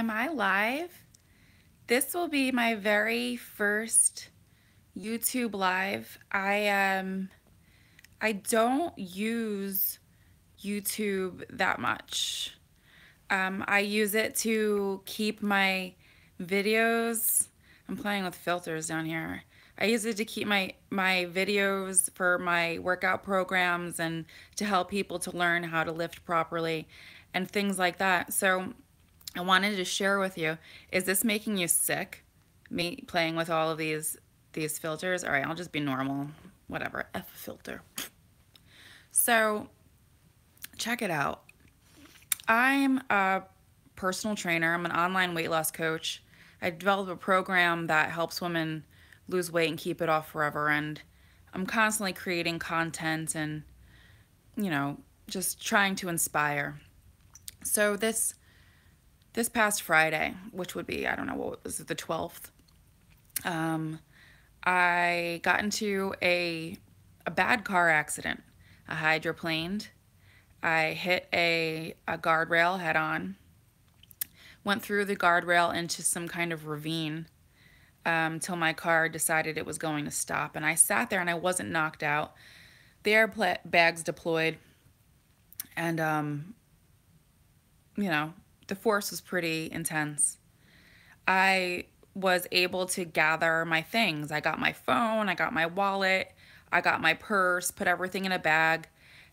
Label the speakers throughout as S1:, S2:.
S1: Am I live? This will be my very first YouTube live. I don't use YouTube that much. I use it to keep my videos. I'm playing with filters down here. I use it to keep my videos for my workout programs and to help people to learn how to lift properly and things like that. So I wanted to share with you. Is this making you sick? Me playing with all of these filters? All right, I'll just be normal. Whatever. F a filter. So, check it out. I'm a personal trainer. I'm an online weight loss coach. I developed a program that helps women lose weight and keep it off forever, and I'm constantly creating content and, you know, just trying to inspire. So this past Friday, which would be, I don't know, what was it, the 12th, um, I got into a bad car accident. I hydroplaned. I hit a guardrail head on, went through the guardrail into some kind of ravine till my car decided it was going to stop. And I sat there and I wasn't knocked out. The airbags deployed, and, you know, the force was pretty intense. I was able to gather my things. I got my phone, I got my wallet, I got my purse, put everything in a bag,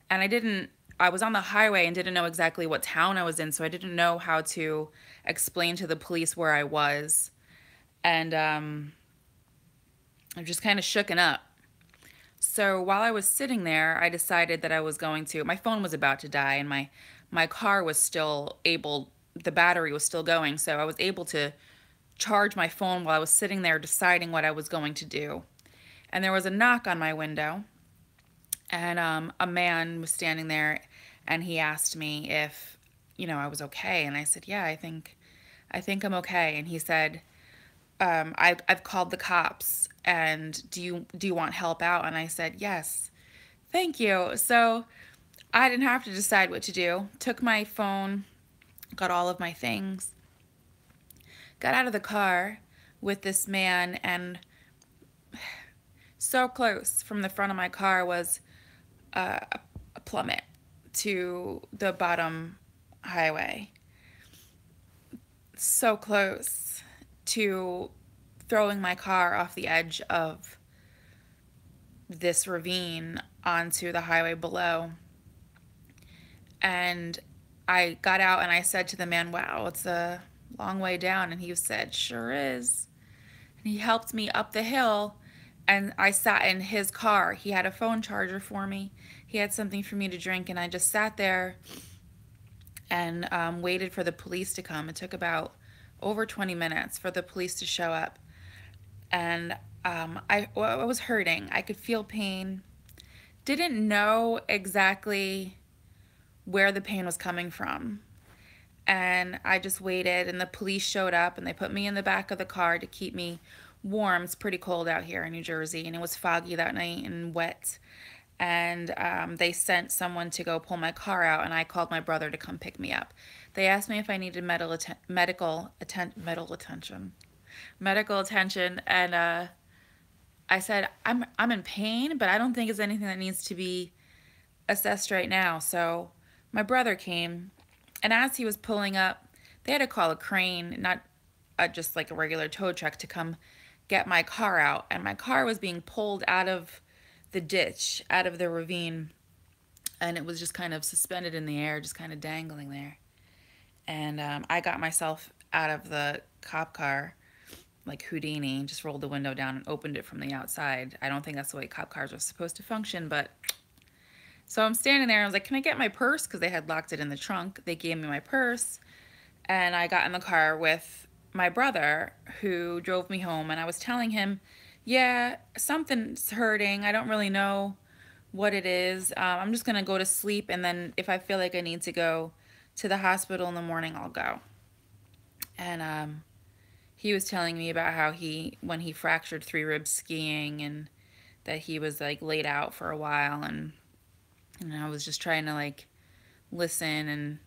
S1: and I was on the highway and didn't know exactly what town I was in, so I didn't know how to explain to the police where I was. And I'm just kind of shooken up. So while I was sitting there, I decided that I was going to, my phone was about to die and my car was still able, the battery was still going, so I was able to charge my phone while I was sitting there deciding what I was going to do. And there was a knock on my window, and a man was standing there, and he asked me if, I was okay, and I said, yeah, I think I'm okay. And he said, I've called the cops, and do you want help out? And I said, yes, thank you. So I didn't have to decide what to do. Took my phone, got all of my things, got out of the car with this man, and so close from the front of my car was a plummet to the bottom highway. So close to throwing my car off the edge of this ravine onto the highway below. And I got out and I said to the man, wow, it's a long way down. And he said, sure is. And he helped me up the hill, and I sat in his car. He had a phone charger for me. He had something for me to drink, and I just sat there and waited for the police to come. It took about over 20 minutes for the police to show up. And I was hurting. I could feel pain. Didn't know exactly where the pain was coming from. And I just waited, and the police showed up, and they put me in the back of the car to keep me warm. It's pretty cold out here in New Jersey, and it was foggy that night and wet. And they sent someone to go pull my car out, and I called my brother to come pick me up. They asked me if I needed medical attention, and I said I'm in pain, but I don't think it's anything that needs to be assessed right now. So my brother came, and as he was pulling up, they had to call a crane, not just like a regular tow truck, to come get my car out. And my car was being pulled out of the ditch, out of the ravine, and it was just kind of suspended in the air, just kind of dangling there. And I got myself out of the cop car like Houdini, just rolled the window down and opened it from the outside. I don't think that's the way cop cars are supposed to function, but so I'm standing there and I was like, can I get my purse? Because they had locked it in the trunk. They gave me my purse, and I got in the car with my brother who drove me home, and I was telling him, yeah, something's hurting. I don't really know what it is. I'm just going to go to sleep, and then if I feel like I need to go to the hospital in the morning, I'll go. And he was telling me about how when he fractured 3 ribs skiing, and that he was like laid out for a while, and I was just trying to like listen, and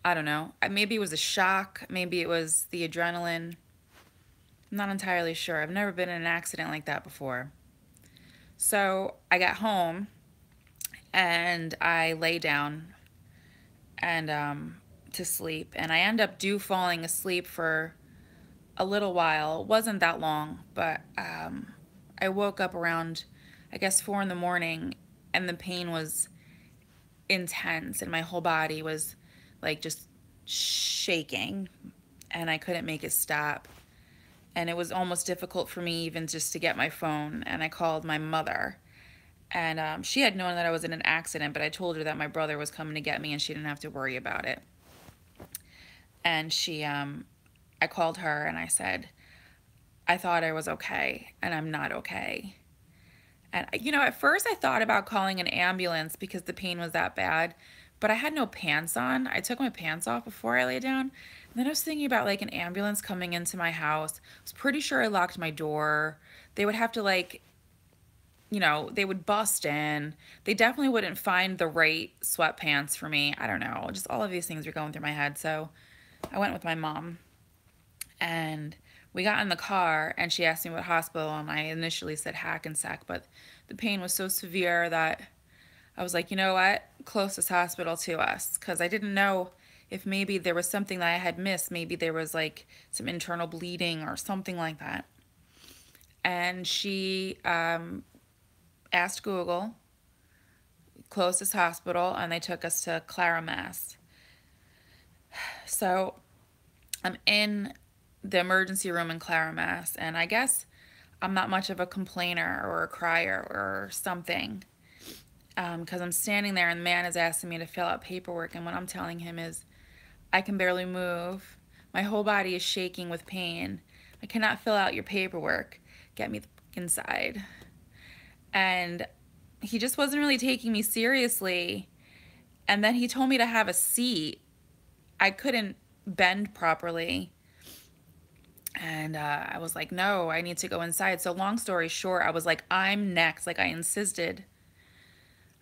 S1: I don't know. Maybe it was a shock. Maybe it was the adrenaline. I'm not entirely sure. I've never been in an accident like that before. So I got home and I lay down and to sleep, and I end up falling asleep for a little while. It wasn't that long, but I woke up around, I guess, 4 in the morning, and the pain was intense, and my whole body was like just shaking, and I couldn't make it stop. And it was almost difficult for me even just to get my phone. And I called my mother, and she had known that I was in an accident, but I told her that my brother was coming to get me, and she didn't have to worry about it. And I called her and I said, I thought I was okay, and I'm not okay. And, at first I thought about calling an ambulance because the pain was that bad, but I had no pants on. I took my pants off before I lay down. And then I was thinking about like an ambulance coming into my house. I was pretty sure I locked my door. They would have to they would bust in. They definitely wouldn't find the right sweatpants for me. I don't know. Just all of these things were going through my head. So I went with my mom, and we got in the car, and she asked me what hospital, and I initially said Hackensack, but the pain was so severe that I was like, you know what, closest hospital to us, because I didn't know if maybe there was something that I had missed. Maybe there was like some internal bleeding or something like that. And she asked Google, closest hospital, and they took us to Clara, Mass. So I'm in the emergency room in Clara, Mass, and I guess I'm not much of a complainer or a crier or something, because I'm standing there and the man is asking me to fill out paperwork, and what I'm telling him is I can barely move. My whole body is shaking with pain. I cannot fill out your paperwork. Get me the fuck inside. And he just wasn't really taking me seriously. And then he told me to have a seat. I couldn't bend properly. And I was like, no, I need to go inside. So long story short, I was like, I'm next. Like I insisted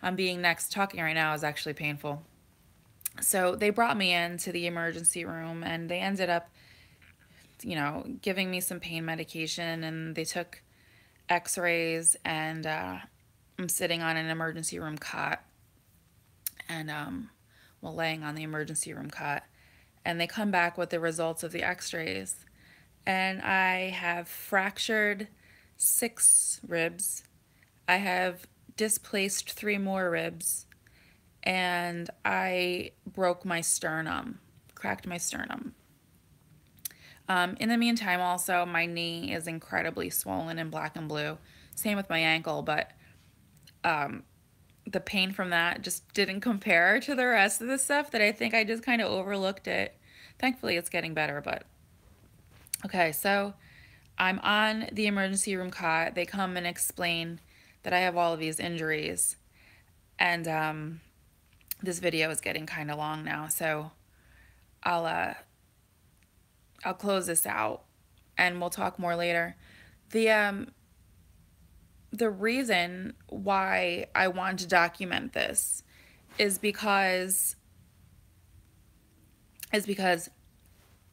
S1: on being next. Talking right now is actually painful. So they brought me into the emergency room, and they ended up, giving me some pain medication, and they took x-rays, and I'm sitting on an emergency room cot, and laying on the emergency room cot, and they come back with the results of the x-rays, and I have fractured 6 ribs. I have displaced 3 more ribs, and I broke my sternum, cracked my sternum. In the meantime, also, my knee is incredibly swollen and black and blue. Same with my ankle, but the pain from that just didn't compare to the rest of the stuff that I think I just kind of overlooked it. Thankfully, it's getting better, but okay, so I'm on the emergency room cot. They come and explain that I have all of these injuries, and this video is getting kind of long now, so I'll close this out and we'll talk more later. The reason why I want to document this is because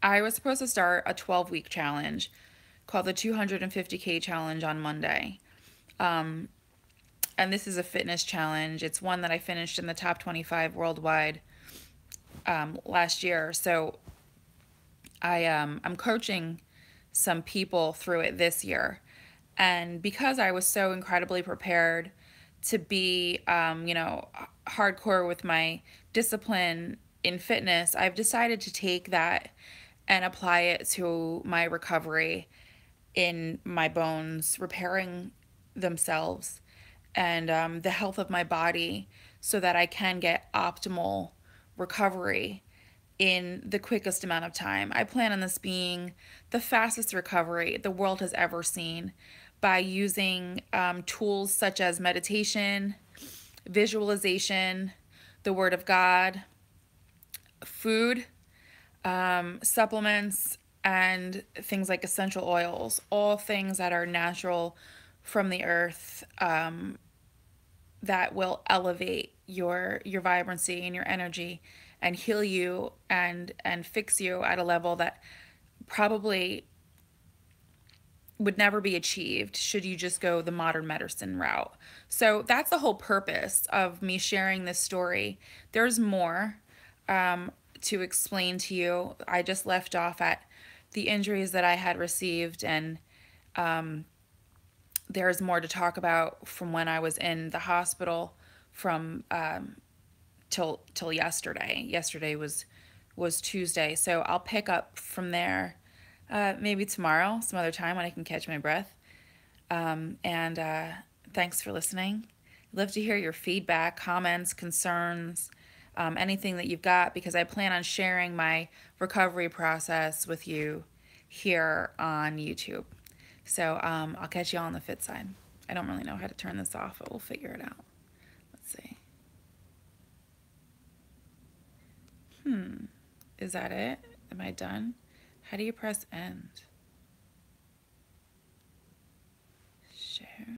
S1: I was supposed to start a 12-week challenge called the 250K challenge on Monday. And this is a fitness challenge. It's one that I finished in the top 25 worldwide last year. So I'm coaching some people through it this year. And because I was so incredibly prepared to be, hardcore with my discipline in fitness, I've decided to take that and apply it to my recovery in my bones, repairing themselves, and the health of my body, so that I can get optimal recovery in the quickest amount of time. I plan on this being the fastest recovery the world has ever seen, by using tools such as meditation, visualization, the Word of God, food, supplements, and things like essential oils, all things that are natural from the earth, that will elevate your vibrancy and your energy and heal you and fix you at a level that probably would never be achieved should you just go the modern medicine route. So that's the whole purpose of me sharing this story. There's more to explain to you. I just left off at the injuries that I had received, and there's more to talk about from when I was in the hospital from till yesterday. Yesterday was Tuesday, so I'll pick up from there maybe tomorrow, some other time when I can catch my breath. And thanks for listening. I'd love to hear your feedback, comments, concerns, anything that you've got, because I plan on sharing my recovery process with you here on YouTube. So I'll catch you all on the fit side. I don't really know how to turn this off, but we'll figure it out. Let's see. Is that it? Am I done? How do you press end?